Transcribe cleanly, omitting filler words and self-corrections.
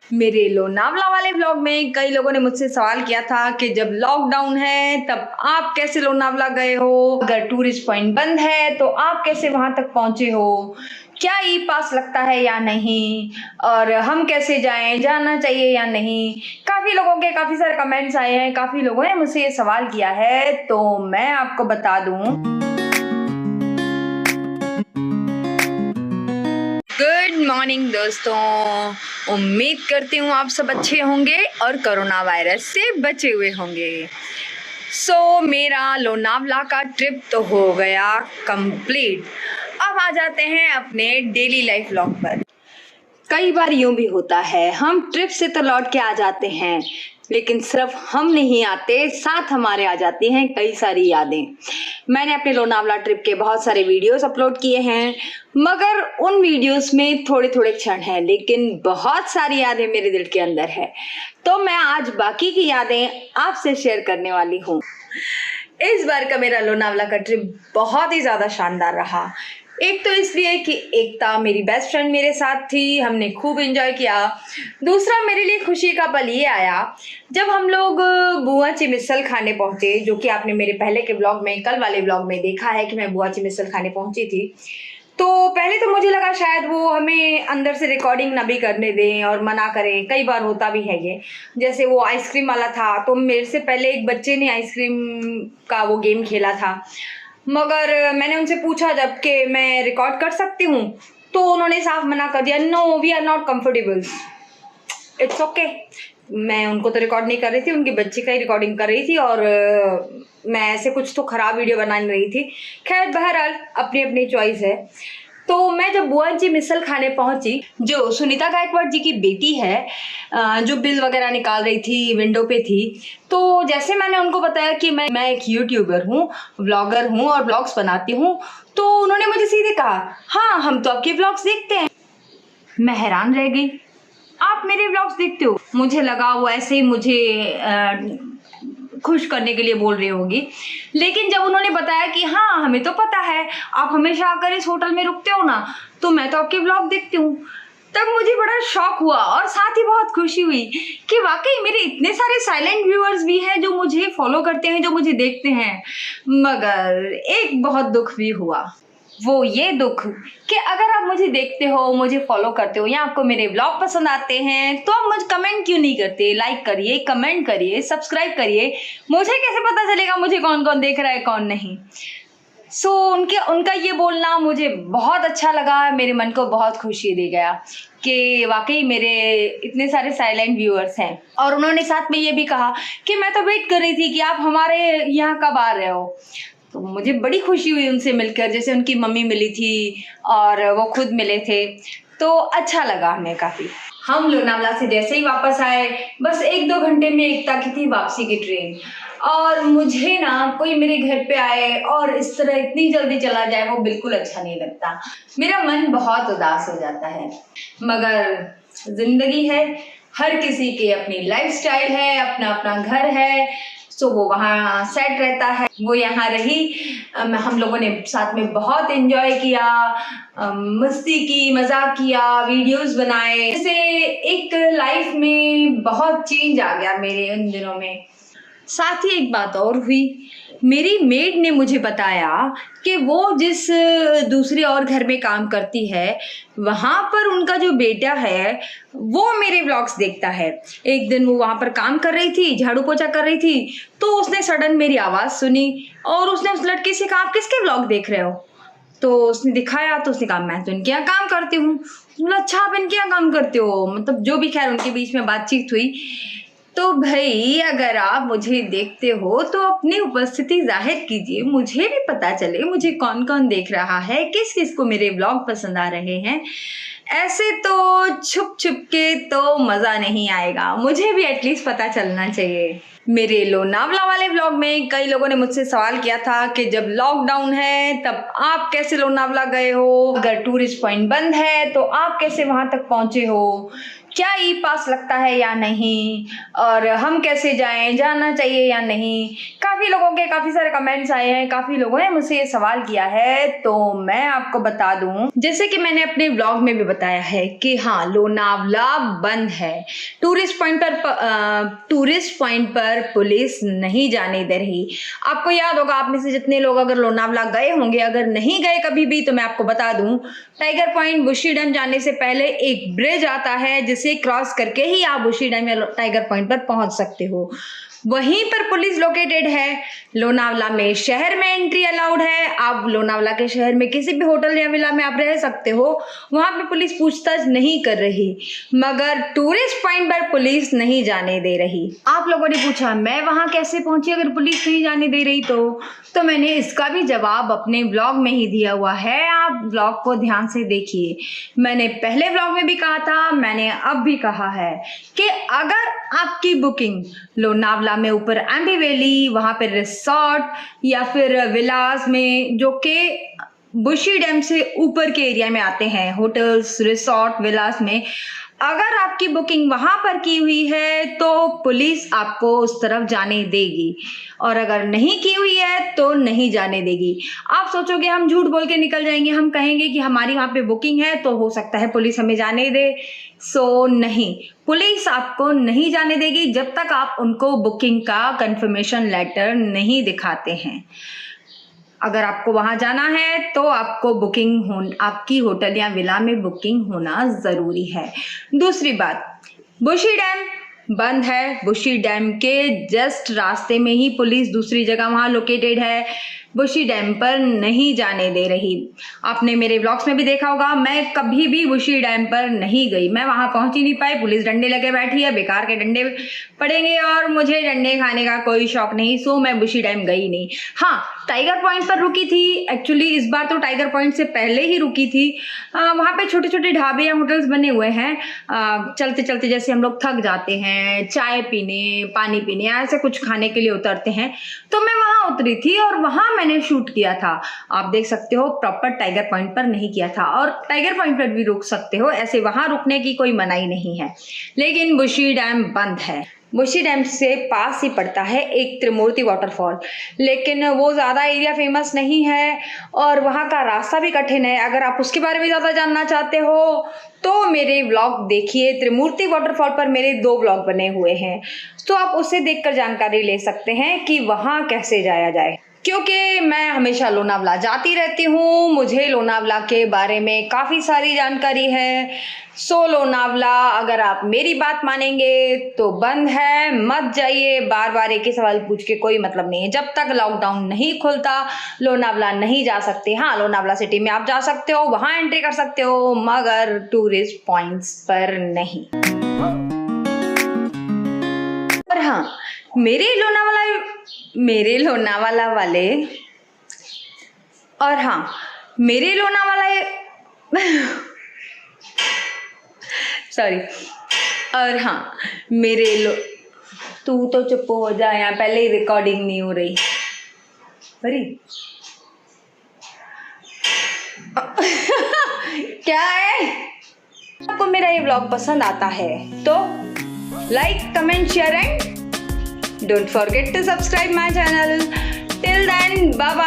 मेरे लोनावला वाले व्लॉग में कई लोगों ने मुझसे सवाल किया था कि जब लॉकडाउन है तब आप कैसे लोनावला गए हो, अगर टूरिस्ट पॉइंट बंद है तो आप कैसे वहां तक पहुंचे हो, क्या ई पास लगता है या नहीं, और हम कैसे जाएं, जाना चाहिए या नहीं। काफ़ी लोगों के काफ़ी सारे कमेंट्स आए हैं, काफ़ी लोगों ने मुझसे ये सवाल किया है, तो मैं आपको बता दूं। गुड मॉर्निंग दोस्तों, उम्मीद करती हूँ आप सब अच्छे होंगे और कोरोना वायरस से बचे हुए होंगे। मेरा लोनावला का ट्रिप तो हो गया कंप्लीट। अब आ जाते हैं अपने डेली लाइफ व्लॉग पर। कई बार यूं भी होता है, हम ट्रिप से तो लौट के आ जाते हैं, लेकिन सिर्फ हम नहीं आते, साथ हमारे आ जाती हैं कई सारी यादें। मैंने अपने लोनावला ट्रिप के बहुत सारे वीडियोस अपलोड किए हैं, मगर उन वीडियोस में थोड़े थोड़े क्षण हैं, लेकिन बहुत सारी यादें मेरे दिल के अंदर है। तो मैं आज बाकी की यादें आपसे शेयर करने वाली हूँ। इस बार का मेरा लोनावला का ट्रिप बहुत ही ज़्यादा शानदार रहा। एक तो इसलिए कि एकता मेरी बेस्ट फ्रेंड मेरे साथ थी, हमने खूब एंजॉय किया। दूसरा, मेरे लिए खुशी का पल ये आया जब हम लोग बुआची मिसल खाने पहुंचे, जो कि आपने मेरे पहले के ब्लॉग में, कल वाले ब्लॉग में देखा है कि मैं बुआची मिसल खाने पहुंची थी। तो पहले तो मुझे लगा शायद वो हमें अंदर से रिकॉर्डिंग ना भी करने दें और मना करें, कई बार होता भी है ये। जैसे वो आइसक्रीम वाला था, तो मेरे से पहले एक बच्चे ने आइसक्रीम का वो गेम खेला था, मगर मैंने उनसे पूछा जब कि मैं रिकॉर्ड कर सकती हूँ, तो उन्होंने साफ मना कर दिया, no we are not comfortable, it's okay. मैं उनको तो रिकॉर्ड नहीं कर रही थी, उनके बच्चे का ही रिकॉर्डिंग कर रही थी, और मैं ऐसे कुछ तो ख़राब वीडियो बना नहीं रही थी। खैर, बहरहाल अपनी अपनी चॉइस है। तो मैं जब बुआची मिसल खाने पहुंची, जो सुनीता गायकवाड़ जी की बेटी है, जो बिल वगैरह निकाल रही थी, विंडो पे थी, तो जैसे मैंने उनको बताया कि मैं एक यूट्यूबर हूँ, व्लॉगर हूँ और व्लॉग्स बनाती हूँ, तो उन्होंने मुझे सीधे कहा, हाँ हम तो आपके व्लॉग्स देखते हैं। मैं हैरान रह गई, आप मेरे व्लॉग्स देखते हो? मुझे लगा वो ऐसे ही मुझे खुश करने के लिए बोल रही होगी, लेकिन जब उन्होंने बताया कि हाँ हमें तो पता है आप हमेशा आकर इस होटल में रुकते हो ना, तो मैं तो आपके ब्लॉग देखती हूँ, तब मुझे बड़ा शौक हुआ और साथ ही बहुत खुशी हुई कि वाकई मेरे इतने सारे साइलेंट व्यूअर्स भी हैं जो मुझे फॉलो करते हैं, जो मुझे देखते हैं। मगर एक बहुत दुख भी हुआ, वो ये दुख कि अगर आप मुझे देखते हो, मुझे फॉलो करते हो या आपको मेरे ब्लॉग पसंद आते हैं, तो आप मुझे कमेंट क्यों नहीं करते? लाइक करिए, कमेंट करिए, सब्सक्राइब करिए। मुझे कैसे पता चलेगा मुझे कौन कौन देख रहा है, कौन नहीं। उनका ये बोलना मुझे बहुत अच्छा लगा, मेरे मन को बहुत खुशी दे गया कि वाकई मेरे इतने सारे साइलेंट व्यूअर्स हैं। और उन्होंने साथ में ये भी कहा कि मैं तो वेट कर रही थी कि आप हमारे यहाँ कब आ रहे हो। तो मुझे बड़ी खुशी हुई उनसे मिलकर, जैसे उनकी मम्मी मिली थी और वो खुद मिले थे, तो अच्छा लगा हमें काफ़ी। हम लोनावला से जैसे ही वापस आए, बस 1-2 घंटे में एकता की थी वापसी की ट्रेन, और मुझे ना कोई मेरे घर पे आए और इस तरह इतनी जल्दी चला जाए, वो बिल्कुल अच्छा नहीं लगता। मेरा मन बहुत उदास हो जाता है, मगर जिंदगी है, हर किसी की अपनी लाइफस्टाइल है, अपना अपना घर है, तो वो वहाँ सेट रहता है। वो यहाँ रही, हम लोगों ने साथ में बहुत एंजॉय किया, मस्ती की, मजाक किया, वीडियोस बनाए। जैसे एक लाइफ में बहुत चेंज आ गया मेरे उन दिनों में। साथ ही एक बात और हुई, मेरी मेड ने मुझे बताया कि वो जिस दूसरे और घर में काम करती है, वहाँ पर उनका जो बेटा है वो मेरे व्लॉग्स देखता है। एक दिन वो वहाँ पर काम कर रही थी, झाड़ू पोछा कर रही थी, तो उसने सडन मेरी आवाज़ सुनी और उसने उस लड़के से कहा, आप किसके व्लॉग देख रहे हो? तो उसने दिखाया, तो उसने कहा, मैं तो इनके यहाँ काम करती हूँ। बोला, अच्छा आप इनके यहाँ काम करते हो? मतलब जो भी, खैर उनके बीच में बातचीत हुई। तो भाई, अगर आप मुझे देखते हो तो अपनी उपस्थिति जाहिर कीजिए, मुझे भी पता चले मुझे कौन कौन देख रहा है, किस किस को मेरे ब्लॉग पसंद आ रहे हैं। ऐसे तो छुप छुप के तो मज़ा नहीं आएगा, मुझे भी एटलीस्ट पता चलना चाहिए। मेरे लोनावला वाले व्लॉग में कई लोगों ने मुझसे सवाल किया था कि जब लॉकडाउन है तब आप कैसे लोनावला गए हो, अगर टूरिस्ट पॉइंट बंद है तो आप कैसे वहां तक पहुंचे हो, क्या ई पास लगता है या नहीं, और हम कैसे जाएं, जाना चाहिए या नहीं। काफ़ी लोगों के काफ़ी सारे कमेंट्स आए हैं, काफ़ी लोगों ने मुझसे ये सवाल किया है, तो मैं आपको बता दूं, जैसे कि मैंने अपने व्लॉग में भी बताया है कि हाँ, लोनावला बंद है। टूरिस्ट पॉइंट पर पुलिस नहीं जाने दे रही। आपको याद होगा, आप में से जितने लोग अगर लोनावला गए होंगे, अगर नहीं गए कभी भी, तो मैं आपको बता दूं, टाइगर पॉइंट बुशी डैम जाने से पहले एक ब्रिज आता है जिसे क्रॉस करके ही आप बुशी डैम या टाइगर पॉइंट पर पहुंच सकते हो। वहीं पर पुलिस लोकेटेड है। लोनावला में शहर में एंट्री अलाउड है। आप लोनावला के शहर में किसी भी होटल या विला में आप रह सकते हो, वहां पे पुलिस पूछताछ नहीं कर रही, मगर टूरिस्ट पॉइंट पर पुलिस नहीं जाने दे रही। आप लोगों ने पूछा मैं वहां कैसे पहुंची अगर पुलिस नहीं जाने दे रही, तो मैंने इसका भी जवाब अपने ब्लॉग में ही दिया हुआ है। आप ब्लॉग को ध्यान से देखिए। मैंने पहले ब्लॉग में भी कहा था, मैंने अब भी कहा है कि अगर आपकी बुकिंग लोनावला में ऊपर एम्बी वैली, वहाँ पर रिसोर्ट या फिर विलास में, जो कि बुशी डैम से ऊपर के एरिया में आते हैं, होटल्स, रिसोर्ट, विलास में, अगर आपकी बुकिंग वहाँ पर की हुई है तो पुलिस आपको उस तरफ जाने देगी, और अगर नहीं की हुई है तो नहीं जाने देगी। आप सोचोगे हम झूठ बोल के निकल जाएंगे, हम कहेंगे कि हमारी वहाँ पे बुकिंग है तो हो सकता है पुलिस हमें जाने दे। सो नहीं, पुलिस आपको नहीं जाने देगी जब तक आप उनको बुकिंग का कंफर्मेशन लेटर नहीं दिखाते हैं। अगर आपको वहां जाना है तो आपको आपकी होटल या विला में बुकिंग होना ज़रूरी है। दूसरी बात, बुशी डैम बंद है। बुशी डैम के जस्ट रास्ते में ही पुलिस दूसरी जगह वहाँ लोकेटेड है, बुशी डैम पर नहीं जाने दे रही। आपने मेरे व्लॉग्स में भी देखा होगा, मैं कभी भी बुशी डैम पर नहीं गई, मैं वहाँ पहुँच ही नहीं पाई। पुलिस डंडे लगे बैठी है, बेकार के डंडे पड़ेंगे और मुझे डंडे खाने का कोई शौक नहीं, सो मैं बुशी डैम गई नहीं। हाँ, टाइगर पॉइंट पर रुकी थी। एक्चुअली इस बार तो टाइगर पॉइंट से पहले ही रुकी थी। वहाँ पे छोटे छोटे ढाबे या होटल्स बने हुए हैं। चलते चलते जैसे हम लोग थक जाते हैं, चाय पीने, पानी पीने, ऐसे कुछ खाने के लिए उतरते हैं, तो मैं वहाँ उतरी थी और वहाँ मैंने शूट किया था। आप देख सकते हो, प्रॉपर टाइगर पॉइंट पर नहीं किया था, और टाइगर पॉइंट पर भी रुक सकते हो, ऐसे वहाँ रुकने की कोई मनाही नहीं है। लेकिन बुशी डैम बंद है। बुशी डैम से पास ही पड़ता है एक त्रिमूर्ति वाटरफॉल, लेकिन वो ज़्यादा एरिया फेमस नहीं है और वहाँ का रास्ता भी कठिन है। अगर आप उसके बारे में ज़्यादा जानना चाहते हो तो मेरे व्लॉग देखिए। त्रिमूर्ति वाटरफॉल पर मेरे 2 व्लॉग बने हुए हैं, तो आप उसे देखकर जानकारी ले सकते हैं कि वहाँ कैसे जाया जाए। क्योंकि मैं हमेशा लोनावला जाती रहती हूँ, मुझे लोनावला के बारे में काफ़ी सारी जानकारी है। सो लोनावला, अगर आप मेरी बात मानेंगे तो बंद है, मत जाइए। बार बार एक ही सवाल पूछ के कोई मतलब नहीं है। जब तक लॉकडाउन नहीं खुलता लोनावला नहीं जा सकते। हाँ, लोनावला सिटी में आप जा सकते हो, वहाँ एंट्री कर सकते हो, मगर टूरिस्ट पॉइंट्स पर नहीं। और हाँ, मेरे लोनावाला वाले, और हाँ, मेरे लोनावाला सॉरी, और हाँ, तू तो चुप हो जा, यहाँ पहले ही रिकॉर्डिंग नहीं हो रही बरी। क्या है? आपको मेरा ये व्लॉग पसंद आता है तो like, comment, share and don't forget to subscribe my channel. Till then, bye bye.